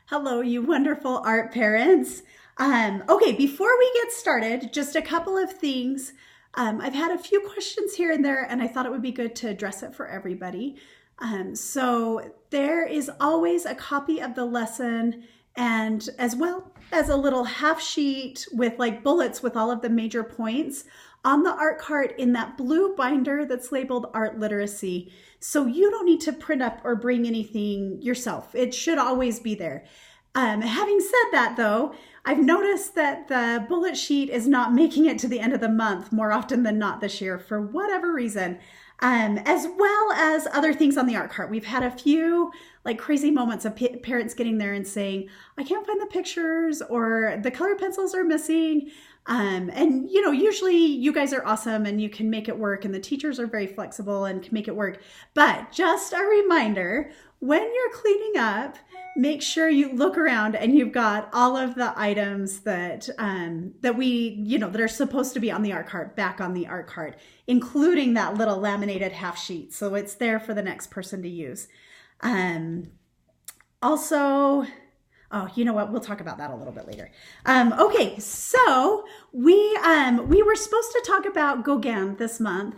Hello, you wonderful art parents. Okay, before we get started, just a couple of things. I've had a few questions here and there, and I thought it would be good to address it for everybody. So there is always a copy of the lesson, and as well as a little half sheet with like bullets with all of the major points on the art cart in that blue binder that's labeled art literacy. So you don't need to print up or bring anything yourself. It should always be there. Having said that though, I've noticed that the bullet sheet is not making it to the end of the month more often than not this year for whatever reason. As well as other things on the art cart. We've had a few like crazy moments of parents getting there and saying, I can't find the pictures or the colored pencils are missing. And you know, usually you guys are awesome and you can make it work and the teachers are very flexible and can make it work. But just a reminder, when you're cleaning up, make sure you look around and you've got all of the items that that are supposed to be on the art cart back on the art cart, including that little laminated half sheet. So it's there for the next person to use. Also, oh, you know what? We'll talk about that a little bit later. Okay, so we were supposed to talk about Gauguin this month.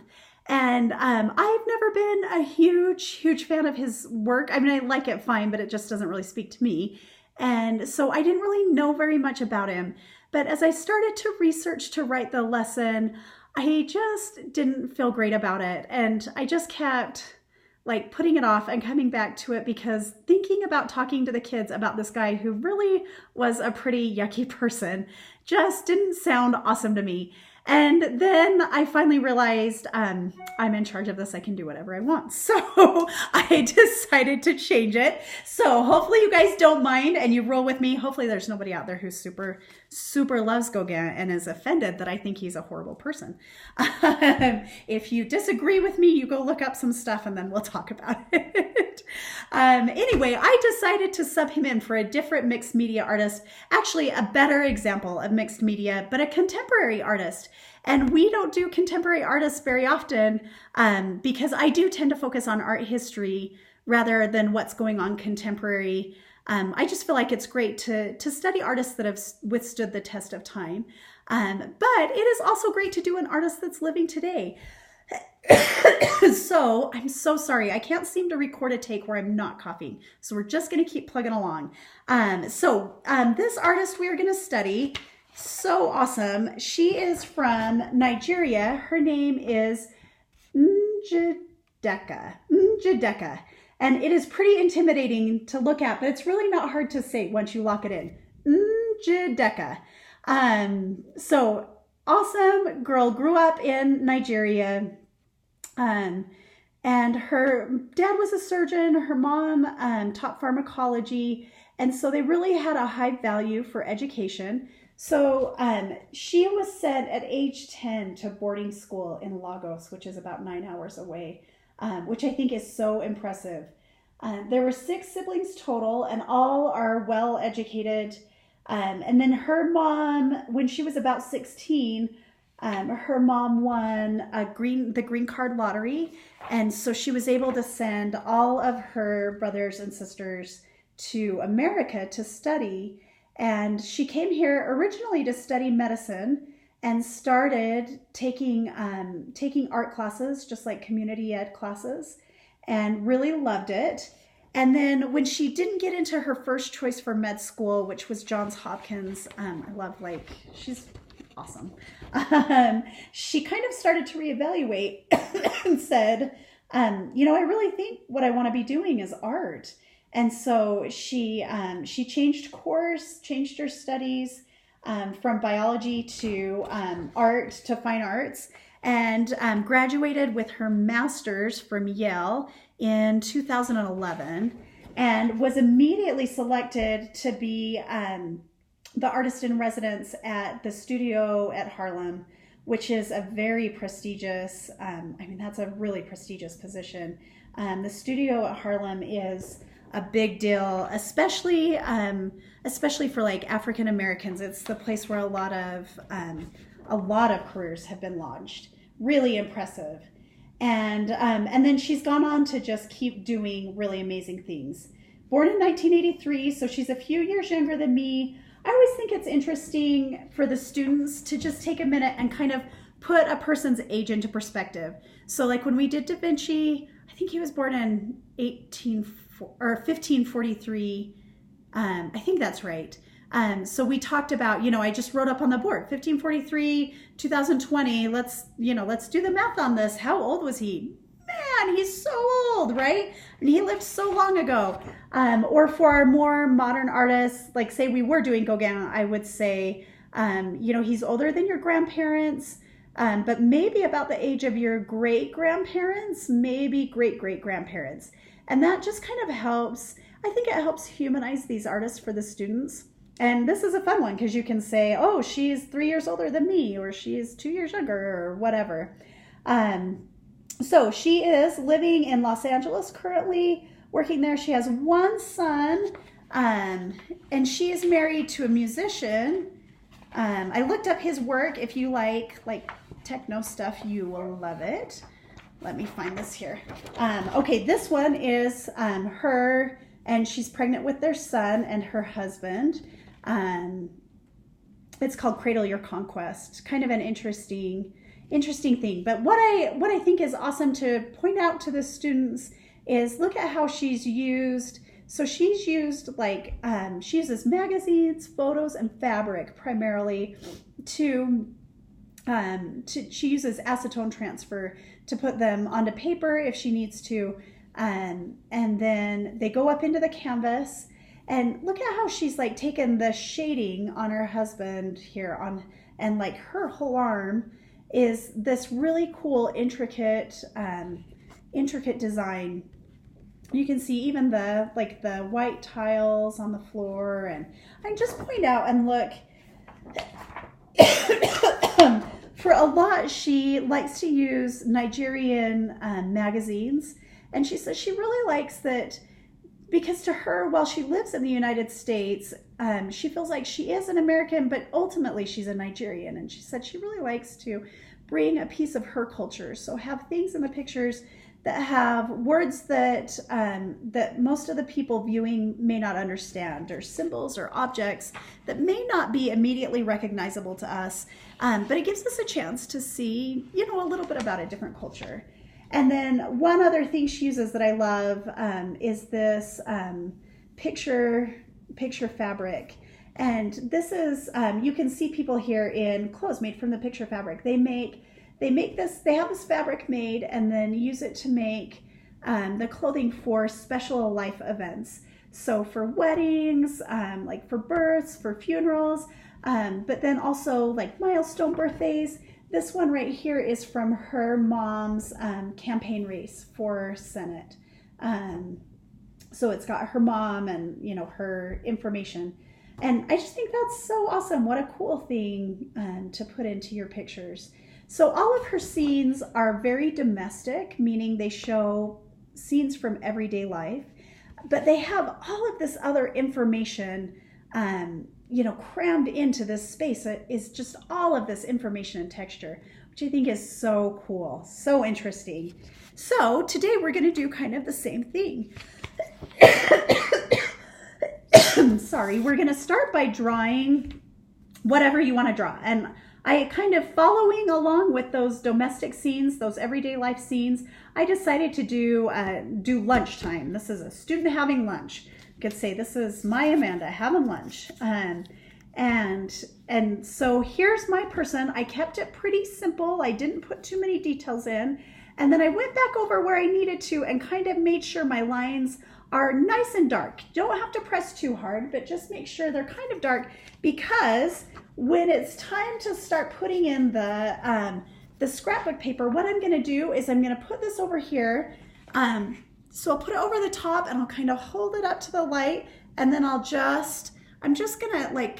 And I've never been a huge fan of his work. I mean, I like it fine, but it just doesn't really speak to me. And so I didn't really know very much about him. But as I started to research to write the lesson, I just didn't feel great about it. And I just kept like putting it off and coming back to it because thinking about talking to the kids about this guy who really was a pretty yucky person just didn't sound awesome to me. And then I finally realized I'm in charge of this. I can do whatever I want. So I decided to change it. So hopefully you guys don't mind and you roll with me. Hopefully there's nobody out there who super loves Gauguin and is offended that I think he's a horrible person. If you disagree with me, you go look up some stuff and then we'll talk about it. Anyway, I decided to sub him in for a different mixed media artist, actually a better example of mixed media, but a contemporary artist. And we don't do contemporary artists very often because I do tend to focus on art history rather than what's going on contemporary. I just feel like it's great to study artists that have withstood the test of time. But it is also great to do an artist that's living today. So I'm so sorry. I can't seem to record a take where I'm not coughing. So we're just going to keep plugging along. This artist we are going to study, so awesome. She is from Nigeria. Her name is Njideka. And it is pretty intimidating to look at, but it's really not hard to say once you lock it in. Njideka. So awesome girl, grew up in Nigeria. And her dad was a surgeon, her mom taught pharmacology, and so they really had a high value for education. So she was sent at age 10 to boarding school in Lagos, which is about 9 hours away, which I think is so impressive. There were 6 siblings total, and all are well educated. And then her mom, when she was about 16, her mom won the green card lottery. And so she was able to send all of her brothers and sisters to America to study. And she came here originally to study medicine and started taking art classes, just like community ed classes, and really loved it. And then when she didn't get into her first choice for med school, which was Johns Hopkins, she's awesome. She kind of started to reevaluate and said, I really think what I want to be doing is art. And so she changed course, changed her studies from biology to art to fine arts, and graduated with her master's from Yale in 2011, and was immediately selected to be the artist in residence at the studio at Harlem, which is a very prestigious, that's a really prestigious position. The studio at Harlem is a big deal, especially for like African Americans. It's the place where a lot of careers have been launched. Really impressive. And then she's gone on to just keep doing really amazing things. born in 1983, so she's a few years younger than me. I always think it's interesting for the students to just take a minute and kind of put a person's age into perspective. So like when we did Da Vinci, I think he was born in 1543. I think that's right. So we talked about, I just wrote up on the board, 1543, 2020. Let's do the math on this. How old was he? Man, he's so old, right? And he lived so long ago. Or for our more modern artists, like say we were doing Gauguin, I would say, he's older than your grandparents, but maybe about the age of your great-grandparents, maybe great-great-grandparents. And that just kind of helps, I think it helps humanize these artists for the students. And this is a fun one because you can say, oh, she's 3 years older than me, or she's 2 years younger, or whatever. So she is living in Los Angeles currently, working there. She has one son, and she is married to a musician. I looked up his work. If you like techno stuff, you will love it. Let me find this here. Okay, this one is her, and she's pregnant with their son and her husband. It's called Cradle Your Conquest. Kind of an interesting thing. But what I think is awesome to point out to the students is look at how she's used. So she's used she uses magazines, photos, and fabric primarily she uses acetone transfer to put them onto paper if she needs to. And then they go up into the canvas, and look at how she's taken the shading on her husband here and her whole arm is this really cool, intricate design. You can see even the white tiles on the floor, and I just point out and look. For a lot, she likes to use Nigerian magazines, and she says she really likes that because to her, while she lives in the United States, she feels like she is an American, but ultimately she's a Nigerian. And she said she really likes to bring a piece of her culture. So have things in the pictures that have words that that most of the people viewing may not understand, or symbols or objects that may not be immediately recognizable to us. But it gives us a chance to see, a little bit about a different culture. And then one other thing she uses that I love is this picture fabric. And this is, you can see people here in clothes made from the picture fabric. They have this fabric made and then use it to make the clothing for special life events. So for weddings, for births, for funerals, but then also milestone birthdays. This one right here is from her mom's campaign race for Senate. So it's got her mom and, her information. And I just think that's so awesome. What a cool thing to put into your pictures. So all of her scenes are very domestic, meaning they show scenes from everyday life, but they have all of this other information crammed into this space. It is just all of this information and texture, which I think is so cool, so interesting. So today we're going to do kind of the same thing. Sorry, we're going to start by drawing whatever you want to draw. And I kind of following along with those domestic scenes, those everyday life scenes, I decided to do lunchtime. This is a student having lunch. Could say this is my Amanda having lunch, and so here's my person. I kept it pretty simple. I didn't put too many details in, and then I went back over where I needed to and kind of made sure my lines are nice and dark. Don't have to press too hard, but just make sure they're kind of dark, because when it's time to start putting in the scrapbook paper, what I'm going to do is I'm going to put this over here. So I'll put it over the top and I'll kind of hold it up to the light, and then I'm just gonna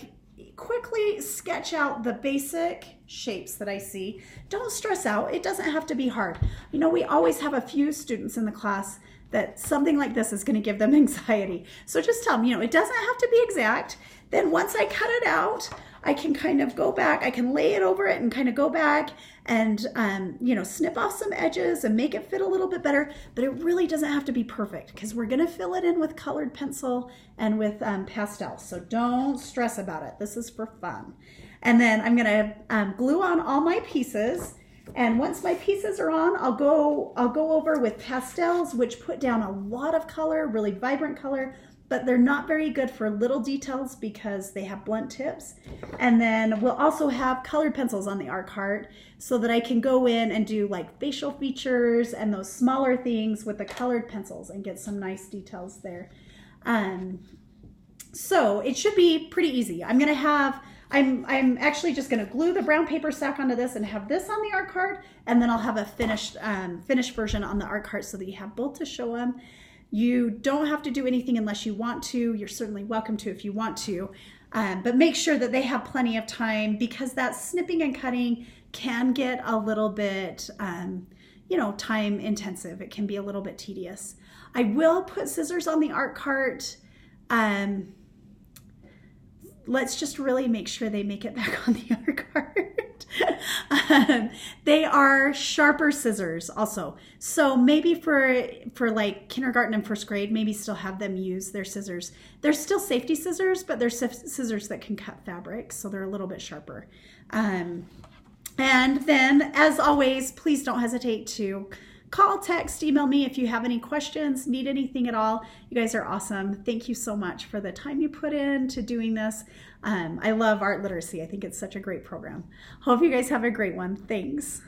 quickly sketch out the basic shapes that I see. Don't stress out, it doesn't have to be hard. We always have a few students in the class that something like this is gonna give them anxiety. So just tell them, it doesn't have to be exact. Then once I cut it out, I can kind of go back, I can lay it over it and kind of go back and, you know, snip off some edges and make it fit a little bit better, but it really doesn't have to be perfect because we're gonna fill it in with colored pencil and with pastel. So don't stress about it. This is for fun. And then I'm gonna glue on all my pieces. And once my pieces are on, I'll go over with pastels, which put down a lot of color, really vibrant color, but they're not very good for little details because they have blunt tips. And then we'll also have colored pencils on the art cart so that I can go in and do like facial features and those smaller things with the colored pencils and get some nice details there. So it should be pretty easy. I'm actually just gonna glue the brown paper sack onto this and have this on the art cart, and then I'll have a finished version on the art cart so that you have both to show them. You don't have to do anything unless you want to. You're certainly welcome to if you want to, but make sure that they have plenty of time because that snipping and cutting can get a little bit, you know, time intensive. It can be a little bit tedious. I will put scissors on the art cart. Let's just really make sure they make it back on the art cart. They are sharper scissors also. So maybe for like kindergarten and first grade, maybe still have them use their scissors. They're still safety scissors, but they're scissors that can cut fabric. So they're a little bit sharper. And then as always, please don't hesitate to call, text, email me if you have any questions, need anything at all. You guys are awesome. Thank you so much for the time you put in to doing this. I love art literacy. I think it's such a great program. Hope you guys have a great one. Thanks.